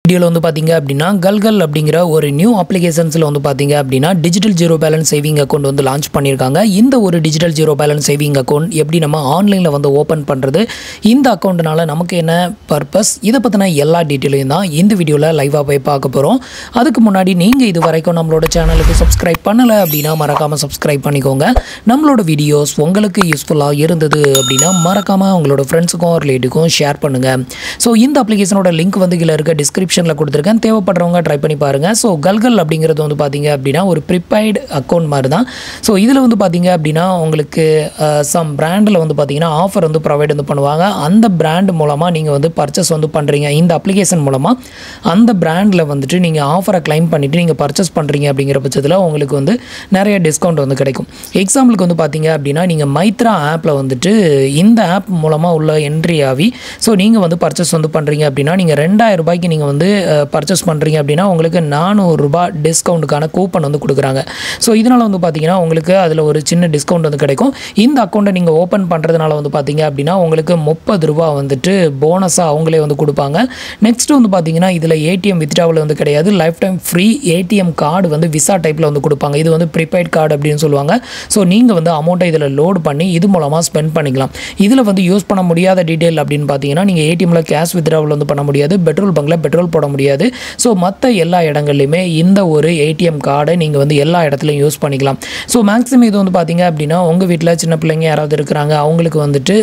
வீடியோல வந்து பாத்தீங்க அப்படினா கல்கல் அப்படிங்கற ஒரு நியூ அப்ளிகேஷன்ஸ்ல வந்து பாத்தீங்க அப்படினா digital zero balance saving account வந்து லான்ச் பண்ணிருக்காங்க. இந்த ஒரு digital zero balance saving account எப்படி நம்ம ஆன்லைன்ல வந்து ஓபன் பண்றது, இந்த அக்கவுண்ட்னால நமக்கு என்ன பர்பஸ், இத பத்தின எல்லா டீடைலையும் தான் இந்த வீடியோல லைவா போய் பார்க்க போறோம். அதுக்கு முன்னாடி நீங்க இது வரைக்கும் நம்மளோட சேனலுக்கு சப்ஸ்கிரைப் பண்ணல அப்படினா மறக்காம சப்ஸ்கிரைப் பண்ணிக்கோங்க. நம்மளோட வீடியோஸ் உங்களுக்கு யூஸ்ஃபுல்லா இருந்தது அப்படினா மறக்காம உங்களோட ஃப்ரெண்ட்ஸ்க்கும் ரிலேட்டிவ்க்கும் ஷேர் பண்ணுங்க. சோ இந்த அப்ளிகேஷனோட லிங்க் வந்து கீழ இருக்க டிஸ்கிரிப்ஷன்ல கொடுத்திருக்கேன். தேவைப்படுறவங்க ட்ரை பண்ணி பாருங்க. சோ கல்கல் அப்படிங்கிறது வந்து பாத்தீங்க அப்படினா ஒரு ப்ரீபெய்ட் அக்கவுண்ட் மாதிரி தான். சோ இதுல வந்து பாத்தீங்க அப்படினா உங்களுக்கு சம் பிராண்ட்ல வந்து பாத்தீங்கன்னா ஆஃபர் வந்து ப்ரொவைட் வந்து பண்ணுவாங்க. அந்த பிராண்ட் மூலமா நீங்க வந்து பர்ச்சேஸ் வந்து பண்றீங்க. இந்த அப்ளிகேஷன் மூலமா அந்த பிராண்ட்ல வந்துட்டு நீங்க ஆஃபரை கிளைம் பண்ணிட்டு நீங்க பர்ச்சேஸ் பண்றீங்க அப்படிங்கிற பட்சத்துல உங்களுக்கு வந்து நிறைய டிஸ்கவுண்ட் வந்து கிடைக்கும். எக்ஸாம்பிளுக்கு வந்து பாத்தீங்க அப்படினா நீங்க மைத்ரா ஆப்ல வந்துட்டு இந்த ஆப் மூலமா உள்ள என்ட்ரி ஆகி சோ நீங்க வந்து பர்ச்சேஸ் வந்து பண்றீங்க அப்படினா நீங்க 2000 ரூபாய்க்கு நீங்க வந்து பர்ச்சேஸ் பண்றீங்க அப்படினா உங்களுக்கு 400 ரூபாய் டிஸ்கவுண்ட்கான கூப்பன் வந்து கொடுக்குறாங்க. சோ இதனால வந்து பாத்தீங்கன்னா உங்களுக்கு அதுல ஒரு சின்ன டிஸ்கவுண்ட் வந்து கிடைக்கும். இந்த அக்கவுண்ட்டை நீங்க ஓபன் பண்றதுனால வந்து பாத்தீங்க அப்படினா உங்களுக்கு 30 ரூபாய் வந்துட்டு போனஸா அவங்களே வந்து கொடுப்பாங்க. நெக்ஸ்ட் வந்து பாத்தீங்கன்னா இதுல ஏடிஎம் வித்ட்ராவல் வந்து கிடையாது. Life time free ATM card வந்து விசா டைப்ல வந்து கொடுப்பாங்க. இது வந்து ப்ரீபெய்ட் கார்டு அப்படின்னு சொல்லுவாங்க. சோ நீங்க வந்து அமௌண்ட்டை இதுல லோட் பண்ணி இது மூலமா ஸ்பெண்ட் பண்ணிக்கலாம். இதுல வந்து யூஸ் பண்ண முடியாத டீடைல் அப்படின்னு பாத்தீங்கன்னா நீங்க ஏடிஎம்ல கேஷ் வித்ட்ராவல் வந்து பண்ண முடியாது. பெட்ரோல் பங்க்ல பெட்ரோல் போட முடியாது. சோ மத்த எல்லா இடங்கள்லயுமே இந்த ஒரு ஏடிஎம் கார்டை நீங்க வந்து எல்லா இடத்துலயும் யூஸ் பண்ணிக்கலாம். சோ மேக்ஸிமம் இது வந்து பாத்தீங்க அப்படினா உங்க வீட்ல சின்ன பிள்ளைங்க யாராவது இருக்காங்க அவங்களுக்கு வந்துட்டு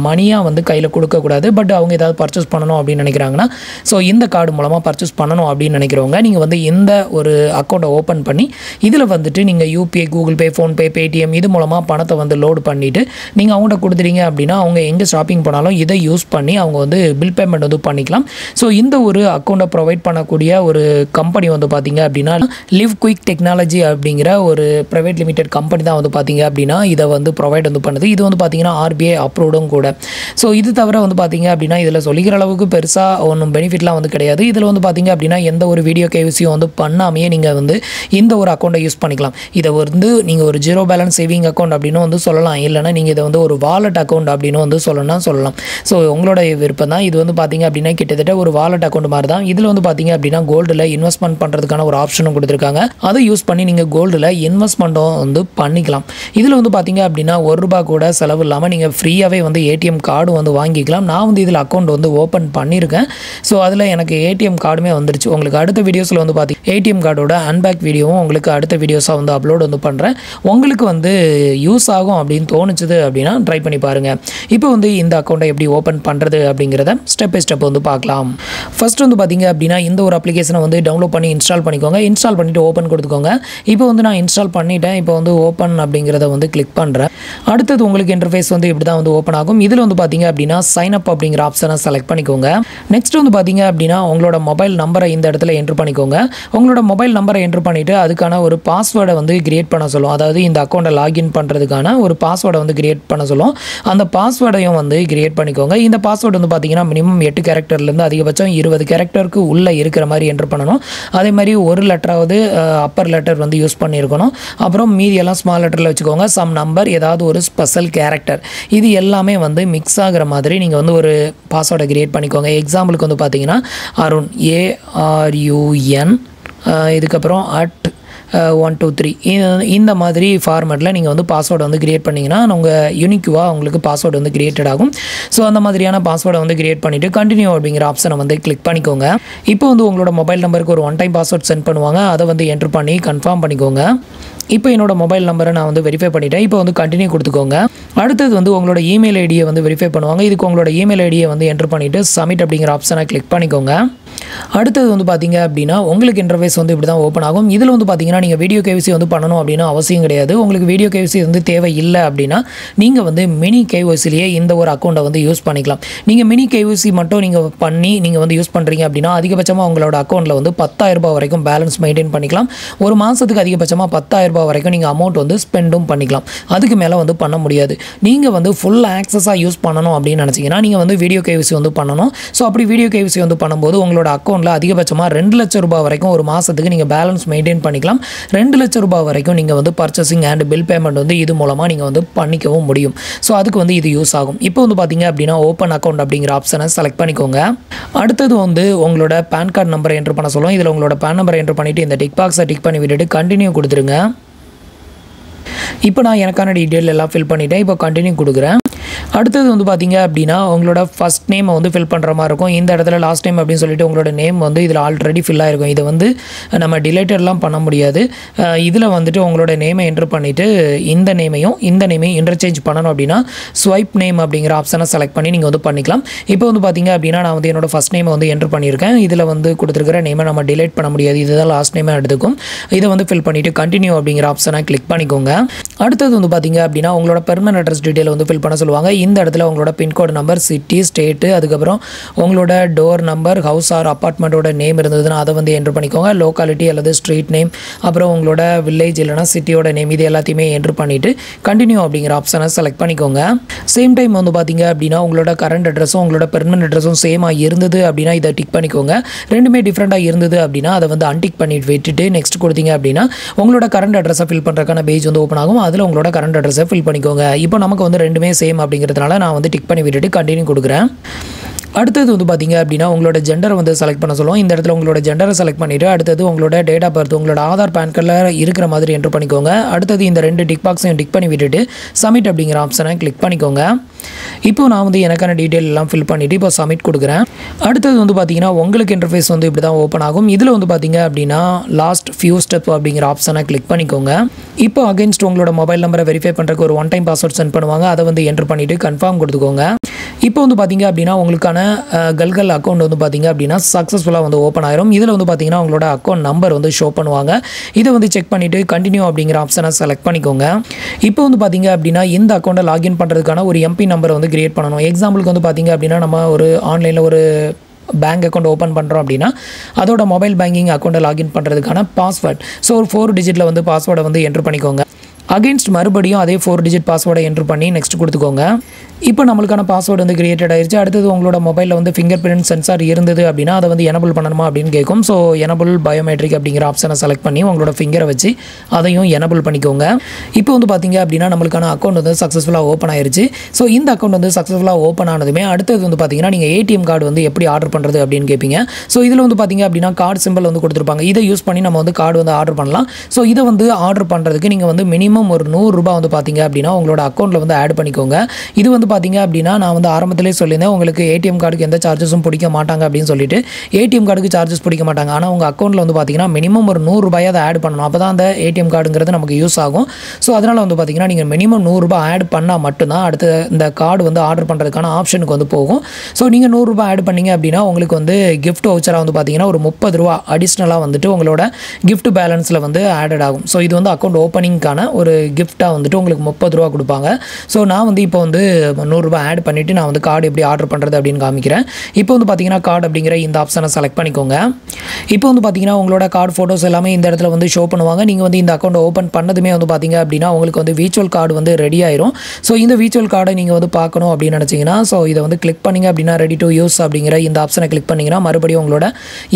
மணியா வந்து கையில கொடுக்க கூடாது. பட் அவங்க ஏதாவது பர்ச்சேஸ் பண்ணனும் அப்படி நினைக்கிறாங்கன்னா சோ இந்த கார்டு மூலமா பர்ச்சேஸ் பண்ணனும் அப்படி நினைக்கிறவங்க நீங்க வந்து இந்த ஒரு அக்கவுண்ட்டை ஓபன் பண்ணி இதுல வந்துட்டு நீங்க யுபிஐ, கூகுள் பே, ஃபோன் பே, பேடிஎம் இது மூலமா பணத்தை வந்து லோட் பண்ணிட்டு நீங்க அவங்கட்ட கொடுத்துறீங்க அப்படினா அவங்க எங்க ஷாப்பிங் போனாலும் இதை யூஸ் பண்ணி அவங்க வந்து பில் பேமெண்ட் வந்து பண்ணிக்கலாம். சோ இந்த ஒரு அக்கவுண்ட்டை ப்ரொவைட் பண்ணக்கூடிய ஒரு கம்பெனி வந்து பாத்தீங்க அப்படினா லிவ் குயிக் டெக்னாலஜி அப்படிங்கிற ஒரு பிரைவேட் லிமிடெட் கம்பெனி தான் வந்து பாத்தீங்க அப்படினா இதை வந்து ப்ரொவைட் வந்து பண்ணுது. இது வந்து பாத்தீங்கன்னா ஆர்பிஐ அப்ரூவ்டும் கூட. சோ இது தவிர வந்து பாத்தீங்க அப்படினா இதுல சொல்லிக்கிற அளவுக்கு பெருசா ஒன்றும் பெனிஃபிட்லாம் வந்து கிடையாது. இதுல வந்து பாத்தீங்க அப்படினா எந்த ஒரு வீடியோ கேவிசியும் வந்து பண்ணாமையே நீங்க வந்து இந்த ஒரு அக்கௌண்ட்டை யூஸ் பண்ணிக்கலாம். இதை வந்து நீங்க ஒரு ஜீரோ பேலன்ஸ் சேவிங் அக்கௌண்ட் அப்படின்னு வந்து சொல்லலாம். இல்லைன்னா நீங்க இதை வந்து ஒரு வாலெட் அக்கௌண்ட் அப்படின்னு வந்து சொல்லலாம். ஸோ உங்களோட விருப்பம் தான். இது வந்து பாத்தீங்க அப்படின்னா கிட்டத்தட்ட ஒரு வாலெட் அக்கௌண்ட் மாதிரி தான். இதுல வந்து பாத்தீங்க அப்படின்னா கோல்டுல இன்வெஸ்ட்மெண்ட் பண்றதுக்கான ஒரு ஆப்ஷனும் கொடுத்திருக்காங்க. அதை யூஸ் பண்ணி நீங்க கோல்டுல இன்வெஸ்ட்மெண்ட்டும் வந்து பண்ணிக்கலாம். இதுல வந்து பாத்தீங்க அப்படின்னா ₹1 கூட செலவு இல்லாம நீங்க ஃப்ரீயாவே வந்து ஏடிஎம் கார்டு வந்து வாங்கிக்கலாம். நான் வந்து இதுல அக்கௌண்ட் வந்து ஓபன் பண்ணியிருக்கேன். ஸோ அதுல எனக்கு ஏடிஎம் கார்டுமே வந்துருச்சு. உங்களுக்கு அடுத்த வீடியோஸ்ல வந்து பாத்தீங்க ஏடிஎம் கார்டோட அன்பேக் வீடியோவும் உங்களுக்கு அடுத்த வீடியோஸா வந்து அப்லோட் வந்து பண்றேன். உங்களுக்கு வந்து யூஸ் ஆகும் அப்படின்னு தோணுச்சுது அப்படின்னா ட்ரை பண்ணி பாருங்க. இப்போ வந்து இந்த அக்கௌண்ட்டை எப்படி ஓபன் பண்றது அப்படிங்கறத ஸ்டெப் பை ஸ்டெப் வந்து பார்க்கலாம். ஃபர்ஸ்ட் வந்து பாத்தீங்க அப்படின்னா இந்த ஒரு அப்ளிகேஷனை வந்து டவுன்லோட் பண்ணி இன்ஸ்டால் பண்ணிக்கோங்க. இன்ஸ்டால் பண்ணிட்டு ஓபன் கொடுத்துக்கோங்க. இப்போ வந்து நான் இன்ஸ்டால் பண்ணிட்டேன். இப்போ வந்து ஓபன் அப்படிங்கறத வந்து கிளிக் பண்றேன். அடுத்தது உங்களுக்கு இன்டர்ஃபேஸ் வந்து இப்படி தான் வந்து ஓபன் ஆகும். இதுல வந்து பாத்தீங்க அப்படின்னா சைன் அப் அப்படிங்கிற ஆப்ஷனை செலக்ட் பண்ணிக்கோங்க. நெக்ஸ்ட் வந்து பாத்தீங்க அப்படின்னா உங்களோட மொபைல் நம்பரை இந்த இடத்துல என்டர் பண்ணிக்கோங்க. உங்களோட மொபைல் நம்பரை என்டர் பண்ணிட்டு அதுக்கான ஒரு பாஸ்வேர்டை வந்து கிரியேட் பண்ண சொல்லும். அதாவது இந்த அக்கௌண்ட்டை லாகின் பண்றதுக்கான ஒரு பாஸ்வேர்டை வந்து கிரியேட் பண்ண சொல்லும். அந்த பாஸ்வேர்டையும் வந்து கிரியேட் பண்ணிக்கோங்க. இந்த பாஸ்வேர்டு வந்து பாத்தீங்கன்னா மினிமம் 8 கேரக்டர்ல இருந்து அதிகபட்சம் 20 கேரக்டருக்கு உள்ள இருக்கிற மாதிரி என்டர் பண்ணணும். அதே மாதிரி ஒரு லெட்டராவது அப்பர் லெட்டர் வந்து யூஸ் பண்ணியிருக்கணும். அப்புறம் மீதி எல்லாம் ஸ்மால் லெட்டர்ல வச்சுக்கோங்க. சம் நம்பர், ஏதாவது ஒரு ஸ்பெஷல் கேரக்டர், இது எல்லாமே வந்து மிக்ஸ் ஆகிற மாதிரி நீங்கள் வந்து ஒரு பாஸ்வேர்டை கிரியேட் பண்ணிக்கோங்க. எக்ஸாம்பிளுக்கு வந்து பார்த்தீங்கன்னா அருண் ARUN இதுக்கப்புறம் @123 இந்த மாதிரி ஃபார்மேட்டில் நீங்கள் வந்து பாஸ்வேர்டு வந்து கிரியேட் பண்ணிங்கன்னா உங்கள் யூனிக்யூவாக உங்களுக்கு பாஸ்வேர்டு வந்து கிரியேட்டட் ஆகும். ஸோ அந்த மாதிரியான பாஸ்வேர்டை வந்து கிரியேட் பண்ணிவிட்டு கண்டினியூ அப்படிங்கிற ஆப்ஷனை வந்து கிளிக் பண்ணிக்கோங்க. இப்போ வந்து உங்களோட மொபைல் நம்பருக்கு ஒரு ஒன் டைம் பாஸ்வேர்ட் சென்ட் பண்ணுவாங்க. அதை வந்து என்ட்ரு பண்ணி கன்ஃபார்ம் பண்ணிக்கோங்க. இப்போ என்னோட மொபைல் நம்பரை நான் வந்து வெரிஃபை பண்ணிட்டேன். இப்போ வந்து கண்டினியூ கொடுத்துக்கோங்க. அடுத்தது வந்து உங்களோட இமெயில் ஐடியை வந்து வெரிஃபை பண்ணுவாங்க. இதுக்கு உங்களோட இமெயில் ஐடியை வந்து என்ட்ரு பண்ணிவிட்டு சப்மிட் அப்படிங்கிற ஆப்ஷனை கிளிக் பண்ணிக்கோங்க. அடுத்தது வந்து பாத்தீங்க அப்படின்னா உங்களுக்கு இன்டர்ஃபேஸ் வந்து இப்படி தான் ஓப்பன் ஆகும். இதில் வந்து பார்த்தீங்கன்னா நீங்கள் வீடியோ கேவிசி வந்து பண்ணணும் அப்படின்னா அவசியம் கிடையாது. உங்களுக்கு வீடியோ கேவிசி வந்து தேவை இல்லை அப்படின்னா நீங்கள் வந்து மினி கேவிசிலேயே இந்த ஒரு அக்கௌண்ட்டை வந்து யூஸ் பண்ணிக்கலாம். நீங்கள் மினி கேவிசி மட்டும் நீங்கள் பண்ணி நீங்கள் வந்து யூஸ் பண்ணுறீங்க அப்படின்னா அதிகபட்சமாக உங்களோட அக்கௌண்ட்டில் வந்து ₹10,000 வரைக்கும் பேலன்ஸ் மெயின்டைன் பண்ணிக்கலாம். ஒரு மாதத்துக்கு அதிகபட்சமாக ₹10,000 வரைக்கும் நீங்கள் அமௌண்ட் வந்து ஸ்பெண்டும் பண்ணிக்கலாம். அதுக்கு மேலே வந்து பண்ண முடியாது. நீங்கள் வந்து ஃபுல் ஆக்சஸாக யூஸ் பண்ணணும் அப்படின்னு நினச்சிங்கன்னா நீங்கள் வந்து வீடியோ கேவிசி வந்து பண்ணணும். ஸோ அப்படி வீடியோ கேவிசி வந்து பண்ணும்போது உங்களோட அக்கௌண்ட்டில் அதிகபட்சமாக 2 லட்சம் ரூபாய் வரைக்கும் ஒரு மாதத்துக்கு நீங்கள் பேலன்ஸ் மெயின்டைன் பண்ணிக்கலாம். 2 லட்சம் ரூபாய் வரைக்கும் நீங்கள் வந்து பர்ச்சேசிங் அண்ட் பில் பேமெண்ட் வந்து இது மூலமாக நீங்கள் வந்து பண்ணிக்கவும் முடியும். ஸோ அதுக்கு வந்து இது யூஸ் ஆகும். இப்போ வந்து பார்த்தீங்க அப்படின்னா ஓப்பன் அக்கௌண்ட் அப்படிங்கிற ஆப்ஷனை செலக்ட் பண்ணிக்கோங்க. அடுத்தது வந்து உங்களோட பேன் கார்டு நம்பரை என்ட்ரு பண்ண சொல்லுவோம். இதில் உங்களோட பேன் நம்பரை என்ட்ரு பண்ணிவிட்டு இந்த டிக் பாக்ஸை டிக் பண்ணி விட்டுட்டு கண்டினியூ கொடுத்துருங்க. இப்போ நான் எனக்கான டீட்டெயில் எல்லாம் ஃபில் பண்ணிவிட்டேன். இப்போ கண்டினியூ கொடுக்குறேன். அடுத்தது வந்து பார்த்தீங்க அப்படின்னா உங்களோட ஃபஸ்ட் நேமை வந்து ஃபில் பண்ணுற மாதிரி இருக்கும். இந்த இடத்துல லாஸ்ட் நேம் அப்படின்னு சொல்லிட்டு உங்களோட நேம் வந்து இதில் ஆல்ரெடி ஃபில் ஆகிருக்கும். இதை வந்து நம்ம டிலேட்டர்லாம் பண்ண முடியாது. இதில் வந்துட்டு உங்களோட நேமை என்ட்ரு பண்ணிவிட்டு இந்த நேமையும் இன்டர்சேஞ்ச் பண்ணணும் அப்படின்னா ஸ்வைப் நேம் அப்படிங்கிற ஆப்ஷனை செலக்ட் பண்ணி நீங்கள் வந்து பண்ணிக்கலாம். இப்போ வந்து பார்த்தீங்க அப்படின்னா நான் வந்து என்னோட ஃபஸ்ட் நேமை வந்து என்ட்ரு பண்ணியிருக்கேன். இதில் வந்து கொடுத்துருக்கிற நேமை நம்ம டிலேட் பண்ண முடியாது. இதுதான் லாஸ்ட் நேமாக எடுத்துக்கும். இதை வந்து ஃபில் பண்ணிவிட்டு கண்டினியூ அப்படிங்கிற ஆப்ஷனை கிளிக் பண்ணிக்கோங்க. அடுத்தது வந்து பார்த்தீங்க அப்படின்னா உங்களோட பெர்மனன்ட் அட்ரஸ் டீட்டெயில் வந்து ஃபில் பண்ண சொல்லுவாங்க. இந்த இடத்துல உங்களோட பின்கோடு நம்பர், சிட்டி, ஸ்டேட்டு, அதுக்கப்புறம் உங்களோட டோர் நம்பர், ஹவுஸ் ஆர் அப்பார்ட்மெண்ட்டோட நேம் இருந்ததுன்னா அதை வந்து என்ட்ரு பண்ணிக்கோங்க. லோக்காலிட்டி அல்லது ஸ்ட்ரீட் நேம், அப்புறம் உங்களோட வில்லேஜ் இல்லைனா சிட்டியோட நேம், இது எல்லாத்தையுமே என்ட்ரு பண்ணிவிட்டு கண்டினியூ அப்படிங்கிற ஆப்ஷனை செலக்ட் பண்ணிக்கோங்க. சேம் டைம் வந்து பார்த்தீங்க அப்படின்னா உங்களோட கரண்ட் அட்ரஸும் உங்களோட பெர்மனன்ட் அட்ரஸும் சேமாக இருந்தது அப்படின்னா இதை டிக் பண்ணிக்கோங்க. ரெண்டுமே டிஃப்ரெண்ட்டாக இருந்தது அப்படின்னா அதை வந்து அன்டிக் பண்ணிட்டு விட்டுட்டு நெக்ஸ்ட் கொடுத்தீங்க அப்படின்னா உங்களோட கரண்ட் அட்ரஸை ஃபில் பண்ணுறதுக்கான பேஜ் வந்து ஓப்பன் ஆகும். அதில் உங்களோட கரண்ட் அட்ரஸை ஃபில் பண்ணிக்கோங்க. இப்போ நமக்கு வந்து ரெண்டுமே சேம் அப்படிங்கிறதுனால நான் வந்து டிக் பண்ணி விட்டுட்டு கண்டினியூ கொடுக்குறேன். அடுத்தது வந்து பார்த்தீங்க அப்படின்னா உங்களோட ஜெண்டரை வந்து செலக்ட் பண்ண சொல்லுவோம். இந்த இடத்துல உங்களோட ஜெண்டரை செலக்ட் பண்ணிவிட்டு அடுத்தது உங்களோட டேட் ஆஃப் பர்த் உங்களோட ஆதார் பேன் கார்டில் இருக்கிற மாதிரி என்ட்ரு பண்ணிக்கோங்க. அடுத்தது இந்த 2 டிக் பாக்ஸையும் டிக் பண்ணி விட்டுட்டு சப்மிட் அப்படிங்கிற ஆப்ஷனை கிளிக் பண்ணிக்கோங்க. இப்போ நான் வந்து எனக்கான டீட்டெயில் எல்லாம் ஃபில் பண்ணிவிட்டு இப்போ சப்மிட் கொடுக்குறேன். அடுத்தது வந்து பார்த்தீங்கன்னா உங்களுக்கு இன்டர்ஃபேஸ் வந்து இப்படி தான் ஓப்பன் ஆகும். இதில் வந்து பார்த்தீங்க அப்படின்னா லாஸ்ட் ஃபியூ ஸ்டெப் அப்படிங்கிற ஆப்ஷனை கிளிக் பண்ணிக்கோங்க. இப்போ அகைன்ஸ்ட் உங்களோட மொபைல் நம்பரை வெரிஃபை பண்ணுறதுக்கு ஒரு 1 டைம் பாஸ்வேர்ட் சென்ட் பண்ணுவாங்க. அதை வந்து என்ட்ரு பண்ணிவிட்டு கன்ஃபார்ம் கொடுத்துக்கோங்க. இப்போ வந்து பார்த்தீங்க அப்படின்னா உங்களுக்கான கல்கல் அக்கௌண்ட் வந்து பார்த்தீங்க அப்படின்னா சக்ஸஸ்ஃபுல்லாக வந்து ஓப்பன் ஆயிரும். இதில் வந்து பார்த்தீங்கன்னா உங்களோட அக்கௌண்ட் நம்பர் வந்து ஷோ பண்ணுவாங்க. இதை வந்து செக் பண்ணிவிட்டு கண்டினியூ அப்படிங்கிற ஆப்ஷனை செலக்ட் பண்ணிக்கோங்க. இப்போ வந்து பார்த்தீங்க அப்படின்னா இந்த அக்கௌண்ட்டை லாகின் பண்ணுறதுக்கான ஒரு எம்பி நம்பர் வந்து கிரியேட் பண்ணணும். எக்ஸாம்பிளுக்கு வந்து பார்த்தீங்க அப்படின்னா நம்ம ஒரு ஆன்லைனில் ஒரு பேங்க் அக்கௌண்ட் ஓப்பன் பண்ணுறோம் அப்படின்னா அதோட மொபைல் பேங்கிங் அக்கௌண்ட்டை லாகின் பண்ணுறதுக்கான பாஸ்வேர்ட், ஸோ ஒரு 4 டிஜிட்டில் வந்து பாஸ்வேர்டை வந்து என்ட்ரு பண்ணிக்கோங்க. அகைன்ஸ்ட் மறுபடியும் அதே 4 டிஜிட் பாஸ்வேர்டை என்ட்ரு பண்ணி நெக்ஸ்ட் கொடுத்துக்கோங்க. இப்போ நம்மளுக்கான பாஸ்வேர்டு வந்து கிரியேட்டட் ஆயிடுச்சு. அடுத்தது உங்களோட மொபைலில் வந்து ஃபிங்கர் பிரிண்ட் சென்சார் இருந்தது அப்படின்னா அதை வந்து எனபிள் பண்ணணுமா அப்படின்னு கேட்கும். ஸோ எனபிள் பயோமெட்ரிக் அப்படிங்கிற ஆப்ஷனை செலக்ட் பண்ணி உங்களோட ஃபிங்கரை வச்சு அதையும் எனபிள் பண்ணிக்கோங்க. இப்போ வந்து பார்த்தீங்க அப்படின்னா நம்மளுக்கான அக்கௌண்ட் வந்து சக்ஸஸ்ஃபுல்லாக ஓப்பன் ஆயிருச்சு. ஸோ இந்த அக்கௌண்ட் வந்து சக்ஸஸ்ஃபுல்லாக ஓப்பன் ஆனதுமே அடுத்தது வந்து பார்த்தீங்கன்னா நீங்கள் ஏடிஎம் கார்டு வந்து எப்படி ஆர்டர் பண்ணுறது அப்படின்னு கேட்பீங்க. ஸோ இதில் வந்து பார்த்தீங்க அப்படின்னா கார்டு சிம்பிள் வந்து கொடுத்துருப்பாங்க. இதை யூஸ் பண்ணி நம்ம வந்து கார்டு வந்து ஆர்டர் பண்ணலாம். ஸோ இதை வந்து ஆர்டர் பண்ணுறதுக்கு நீங்கள் வந்து மினிமம் ஒரு 100 ரூபாய் வந்து பார்த்தீங்க அப்படின்னா உங்களோட அக்கௌண்ட்டில் வந்து ஆட் பண்ணிக்கோங்க. இது வந்து பார்த்தீங்க அப்படின்னா நான் வந்து ஆரம்பத்திலே சொல்லியிருந்தேன் உங்களுக்கு ஏடிஎம் கார்டுக்கு எந்த சார்ஜஸும் பிடிக்க மாட்டாங்க அப்படின்னு சொல்லிட்டு. ஏடிஎம் கார்டுக்கு சார்ஜஸ் பிடிக்க மாட்டாங்க. ஆனால் உங்கள் அக்கௌண்ட்டில் வந்து பார்த்தீங்கன்னா மினிமம் ஒரு 100 ரூபாய் அதை ஆட் பண்ணணும். அப்போ தான் அந்த ஏடிஎம் கார்டுங்கிறது நமக்கு யூஸ் ஆகும். ஸோ அதனால் வந்து பார்த்தீங்கன்னா நீங்கள் மினிமம் 100 ரூபாய் ஆட் பண்ணால் மட்டும்தான் அடுத்த இந்த கார்டு வந்து ஆர்டர் பண்ணுறதுக்கான ஆப்ஷனுக்கு வந்து போகும். ஸோ நீங்கள் 100 ரூபாய் ஆட் பண்ணிங்க அப்படின்னா உங்களுக்கு வந்து கிஃப்ட் வவுச்சராக வந்து பார்த்தீங்கன்னா ஒரு 30 ரூபா அடிஷ்னலாக வந்துட்டு உங்களோட கிஃப்ட் பேலன்ஸில் வந்து ஆடட் ஆகும். ஸோ இது வந்து அக்கௌண்ட் ஓப்பனிங்கான ஒரு கிஃப்ட்டாக வந்துட்டு உங்களுக்கு 30 ரூபா கொடுப்பாங்க. ஸோ நான் வந்து இப்போ வந்து 100 ரூபாய் ஆட் பண்ணிவிட்டு நான் வந்து கார்டு எப்படி ஆர்டர் பண்ணுறது அப்படின்னு காமிக்கிறேன். இப்போ வந்து பார்த்தீங்கன்னா கார்டு அப்படிங்கிற இந்த ஆப்ஷனை செலக்ட் பண்ணிக்கோங்க. இப்போ வந்து பார்த்தீங்கன்னா உங்களோட கார்டு ஃபோட்டோஸ் எல்லாமே இந்த இடத்துல வந்து ஷோ பண்ணுவாங்க. நீங்கள் வந்து இந்த அக்கௌண்ட் ஓப்பன் பண்ணதுமே வந்து பார்த்தீங்க அப்படின்னா உங்களுக்கு வந்து விர்ச்சுவல் கார்டு வந்து ரெடி ஆயிரும். ஸோ இந்த விர்ச்சுவல் கார்டை நீங்கள் வந்து பார்க்கணும் அப்படின்னு நினச்சிங்கன்னா ஸோ இதை வந்து கிளிக் பண்ணிங்க அப்படின்னா ரெடி டு யூஸ் அப்படிங்கிற இந்த ஆப்ஷனை கிளிக் பண்ணிங்கன்னா மறுபடியும் உங்களோட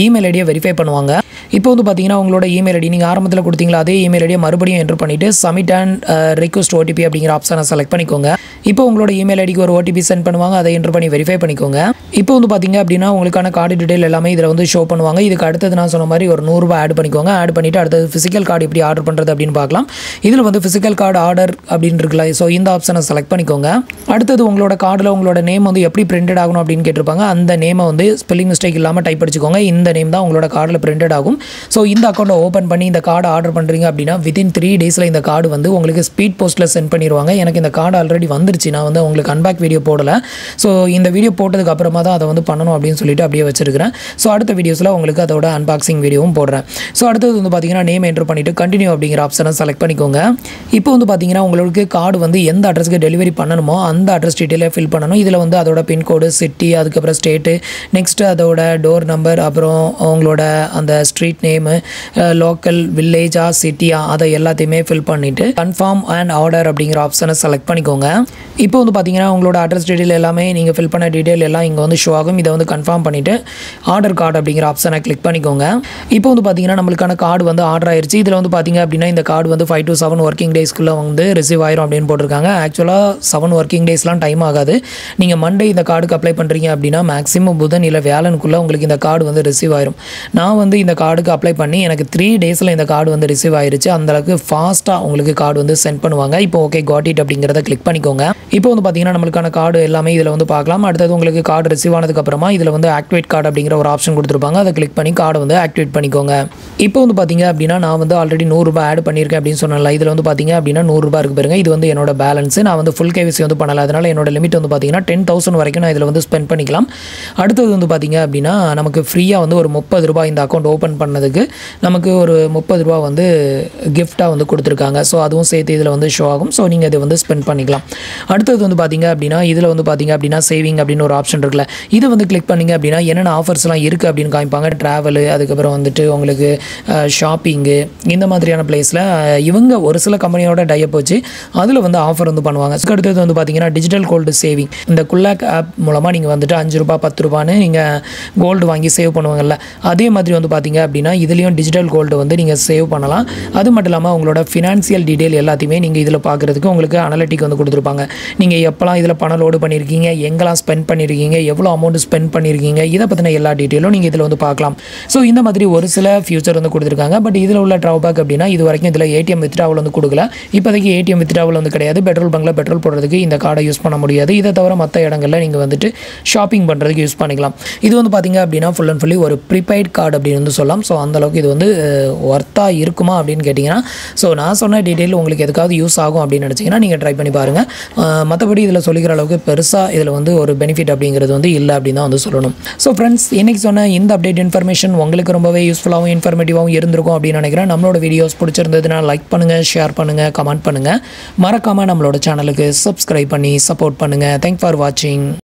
இமெயில் ஐடியை வெரிஃபை பண்ணுவாங்க. இப்போ வந்து பார்த்தீங்கன்னா உங்களோட இமெயில் ஐடி நீங்கள் ஆரம்பத்தில் கொடுத்தீங்களா அதே இமெயில் ஐடியை மறுபடியும் என்ட்ரு பண்ணிவிட்டு சப்மிட் அண்ட் ரிக்வெஸ்ட் ஓடிபி அப்படிங்கிற ஆப்ஷனை செலக்ட் பண்ணிக்கோங்க. இப்போ உங்களோட இமெயில் ஐடிக்கு ஒரு ஓடிபி சென்ட் பண்ணுவாங்க. அதை என்ட்ரு பண்ணி வெரிஃபை பண்ணிக்கோங்க. இப்போ வந்து பார்த்தீங்க அப்படின்னா உங்களுக்கான கார்டு டீடைல் எல்லாமே இதில் வந்து ஷோ பண்ணுவாங்க. இதுக்கு அடுத்தது நான் சொன்ன மாதிரி ஒரு 100 ரூபாய் ஆட் பண்ணிக்கோங்க. ஆட் பண்ணிவிட்டு அடுத்தது ஃபிசிக்கல் கார்டு எப்படி ஆர்டர் பண்ணுறது அப்படின்னு பார்க்கலாம். இதில் வந்து ஃபிசிக்கல் கார்டு ஆர்டர் அப்படின்னு இருக்குல்ல, ஸோ இந்த ஆப்ஷனை செலக்ட் பண்ணிக்கோங்க. அடுத்தது உங்களோட கார்டில் உங்களோட நேம் வந்து எப்படி பிரிண்டட் ஆகணும் அப்படின்னு கேட்டிருப்பாங்க. அந்த நேமை வந்து ஸ்பெல்லிங் மிஸ்டேக் இல்லாமல் டைப் அடிச்சுக்கோங்க. இந்த நேம் தான் உங்களோட கார்டில் பிரிண்டட் ஆகும். ஸோ இந்த அக்கௌண்ட்டை ஓப்பன் பண்ணி இந்த கார்டு ஆர்டர் பண்ணுறீங்க அப்படின்னா வித்தின் 3 டேஸில் இந்த கார்டு வந்து உங்களுக்கு ஸ்பீட் போஸ்ட்டில் சென்ட் பண்ணிடுவாங்க. எனக்கு இந்த கார்டு ஆல்ரெடி வந்துருச்சு. நான் வந்து உங்களுக்கு அன்பேக் வீடியோ போடலை. ஸோ இந்த வீடியோ போட்டதுக்கு அப்புறமா அப்புறமா தான் அதை வந்து பண்ணணும் அப்படின்னு சொல்லிட்டு அப்படியே வச்சிருக்கிறேன். ஸோ அடுத்த வீடியோஸில் உங்களுக்கு அதோட அன்பாக்சிங் வீடியோவும் போடுறேன். ஸோ அடுத்தது வந்து பார்த்தீங்கன்னா நேம் என்ட்ரு பண்ணிவிட்டு கண்டினியூ அப்படிங்கிற ஆப்ஷனை செலக்ட் பண்ணிக்கோங்க. இப்போ வந்து பார்த்தீங்கன்னா உங்களுக்கு கார்டு வந்து எந்த அட்ரஸ்க்கு டெலிவரி பண்ணணுமோ அந்த அட்ரஸ் டீட்டெயிலை ஃபில் பண்ணணும். இதில் வந்து அதோட பின்கோடு, சிட்டி, அதுக்கப்புறம் ஸ்டேட்டு, நெக்ஸ்ட்டு அதோட டோர் நம்பர், அப்புறம் உங்களோட அந்த ஸ்ட்ரீட் நேமு, லோக்கல் வில்லேஜா சிட்டியா அதை எல்லாத்தையுமே ஃபில் பண்ணிவிட்டு கன்ஃபார்ம் அண்ட் ஆர்டர் அப்படிங்கிற ஆப்ஷனை செலக்ட் பண்ணிக்கோங்க. இப்போ வந்து பார்த்தீங்கன்னா உங்களோட அட்ரஸ் டீட்டெயில் எல்லாமே நீங்கள் ஃபில் பண்ண டீட்டெயில் எல்லாம் இங்கே வந்து ஷோ ஆகும். இதை வந்து கன்ஃபார்ம் பண்ணிவிட்டு ஆர்டர் கார்டு அப்படிங்கிற ஆப்ஷனை கிளிக் பண்ணிக்கோங்க. இப்போ வந்து பார்த்தீங்கன்னா நம்மளுக்கான கார்டு வந்து ஆர்டர் ஆயிடுச்சு. இதில் வந்து பார்த்தீங்க அப்படின்னா இந்த கார்டு வந்து 5 to 7 ஒர்க்கிங் டேஸ்க்குள்ளே வந்து ரிசீவ் ஆயிரும் அப்படின்னு போட்டிருக்காங்க. ஆக்சுவலாக 7 ஒர்க்கிங் டேஸ்லாம் டைம் ஆகாது. நீங்கள் மண்டே இந்த கார்டுக்கு அப்ளை பண்ணுறீங்க அப்படின்னா மேக்ஸிமம் புதன் இல்லை வியாழனுக்குள்ளே உங்களுக்கு இந்த கார்டு வந்து ரிசீவ் ஆயிரும். நான் வந்து இந்த கார்டுக்கு அப்ளை பண்ணி எனக்கு 3 டேஸில் இந்த கார்டு வந்து ரிசீவ் ஆயிருச்சு. அந்தளவுக்கு ஃபாஸ்ட்டாக உங்களுக்கு கார்டு வந்து சென்ட் பண்ணுவாங்க. இப்போ ஓகே காட் இட் அப்படிங்கிறத கிளிக் பண்ணிக்கோங்க. இப்போ வந்து பார்த்தீங்கன்னா நம்மளுக்கான கார்டு எல்லாமே இதில் வந்து பார்க்கலாம். அடுத்தது உங்களுக்கு கார்டு ரிசீவ் ஆனதுக்கப்புறமா இதில் வந்து ஆக்டிவேட் கார்டு அப்படிங்கிற ஒரு ஆப்ஷன் கொடுத்துருப்பாங்க. அதை கிளிக் பண்ணி கார்டை வந்து ஆக்டிவேட் பண்ணிக்கோங்க. இப்போ வந்து பார்த்தீங்க அப்படின்னா நான் வந்து ஆல்ரெடி 100 ரூபாய் ஆட் பண்ணியிருக்கேன் அப்படின்னு சொன்னல. இதில் வந்து பார்த்தீங்க அப்படின்னா 100 ரூபாய் இருக்கு பாருங்க. இது வந்து என்னோட பேலன்ஸ். நான் வந்து ஃபுல் கேவிசி வந்து பண்ணல. அதனால என்னோட லிமிட் வந்து பார்த்தீங்கன்னா 10,000 வரைக்கும் நான் இதில் வந்து ஸ்பெண்ட் பண்ணிக்கலாம். அடுத்தது வந்து பார்த்தீங்க அப்படின்னா நமக்கு ஃப்ரீயாக வந்து ஒரு 30 ரூபாய் இந்த அக்கௌண்ட் ஓப்பன் பண்ணதுக்கு நமக்கு ஒரு 30 ரூபாய் வந்து கிஃப்டாக வந்து கொடுத்துருக்காங்க. ஸோ அதுவும் சேர்த்து இதில் வந்து ஷோ ஆகும். ஸோ நீங்கள் இதை வந்து ஸ்பெண்ட் பண்ணிக்கலாம். அடுத்தது வந்து பார்த்தீங்க அப்படின்னா இதில் வந்து பார்த்தீங்க அப்படின்னா சேவிங் அப்படின்னு ஒரு ஆப்ஷன் இருக்குல்ல, இதை வந்து கிளிக் பண்ணிங்க அப்படின்னா என்னென்ன ஆஃபர்ஸ்லாம் இருக்குது அப்படின்னு காமிப்பாங்க. ட்ராவலு, அதுக்கப்புறம் வந்துட்டு உங்களுக்கு ஷாப்பிங்கு, இந்த மாதிரியான பிளேஸில் இவங்க ஒரு சில கம்பெனியோட டைப் வச்சு அதில் வந்து ஆஃபர் வந்து பண்ணுவாங்க. அடுத்தது வந்து பார்த்தீங்கன்னா டிஜிட்டல் கோல்டு சேவிங். இந்த குல்லாக் ஆப் மூலமாக நீங்கள் வந்துட்டு 5 ரூபாய் 10 ரூபான்னு நீங்கள் கோல்டு வாங்கி சேவ் பண்ணுவாங்கல்ல, அதே மாதிரி வந்து பார்த்தீங்க அப்படின்னா இதுலேயும் டிஜிட்டல் கோல்டு வந்து நீங்கள் சேவ் பண்ணலாம். அது மட்டும் இல்லாமல் உங்களோட ஃபினான்சியல் டீட்டெயில் எல்லாத்தையுமே நீங்கள் இதில் பார்க்குறதுக்கு உங்களுக்கு அனலிட்டிக் வந்து கொடுத்துருப்பாங்க. நீங்கள் எப்போலாம் இதில் பணம் லோடு பண்ணியிருக்கீங்க, எங்கெல்லாம் ஸ்பெண்ட் பண்ணியிருக்கீங்க, எவ்வளோ அமௌண்ட் ஸ்பெண்ட் பண்ணியிருக்கீங்க, இதை பற்றின எல்லா டீட்டெயிலும் நீங்கள் இதில் வந்து பார்க்கலாம். ஸோ இந்த மாதிரி ஒரு சில ஃபியூச்சர் வந்து கொடுத்துருக்காங்க. பட் இதில் உள்ள ட்ராபேக் அப்படின்னா இது வரைக்கும் இதில் ஏடிஎம் வித்ட்ராவல் வந்து கொடுக்கல. இப்போதைக்கு ஏடிஎம் வித்ட்ராவல் வந்து கிடையாது. பெட்ரோல் பங்கில் பெட்ரோல் போடுறதுக்கு இந்த கார்டை யூஸ் பண்ண முடியாது. இதை தவிர மற்ற இடங்களில் நீங்கள் வந்துட்டு ஷாப்பிங் பண்ணுறதுக்கு யூஸ் பண்ணிக்கலாம். இது வந்து பார்த்தீங்க அப்படின்னா ஃபுல் அண்ட் ஃபுல்லி ஒரு ப்ரீபெய்ட் கார்டு அப்படின்னு வந்து சொல்லலாம். ஸோ அந்தளவுக்கு இது வந்து ஒர்த்தாக இருக்குமா அப்படின்னு கேட்டிங்கன்னா, ஸோ நான் சொன்ன டீட்டெயில் உங்களுக்கு எதுக்காவது யூஸ் ஆகும் அப்படின்னு நினச்சிங்கன்னா நீங்கள் ட்ரை பண்ணி பாருங்கள். மற்றபடி இதில் சொல்லிக்கிற அளவுக்கு பெருசாக இதில் வந்து ஒரு பெனிஃபிட் அப்படிங்கிறது வந்து இல்லை அப்படின்னு தான் வந்து சொல்லணும். ஸோ ஃப்ரெண்ட்ஸ், இன்றைக்கி சொன்ன இந்த அப்டேட் இன்ஃபர்மேஷன் உங்களுக்கு ரொம்பவே யூஸ்ஃபுல்லாகவும் இன்ஃபர்மேட்டிவாகவும் இருந்திருக்கும் அப்படின்னு நினைக்கிறேன். நம்மளோட வீடியோஸ் பிடிச்சிருந்ததுன்னா லைக் பண்ணுங்கள், ஷேர் பண்ணுங்கள், கமெண்ட் பண்ணுங்கள். மறக்காமல் நம்மளோட சேனலுக்கு சப்ஸ்கிரைப் பண்ணி சப்போர்ட் பண்ணுங்கள். தேங்க்ஸ் ஃபார் வாட்சிங்.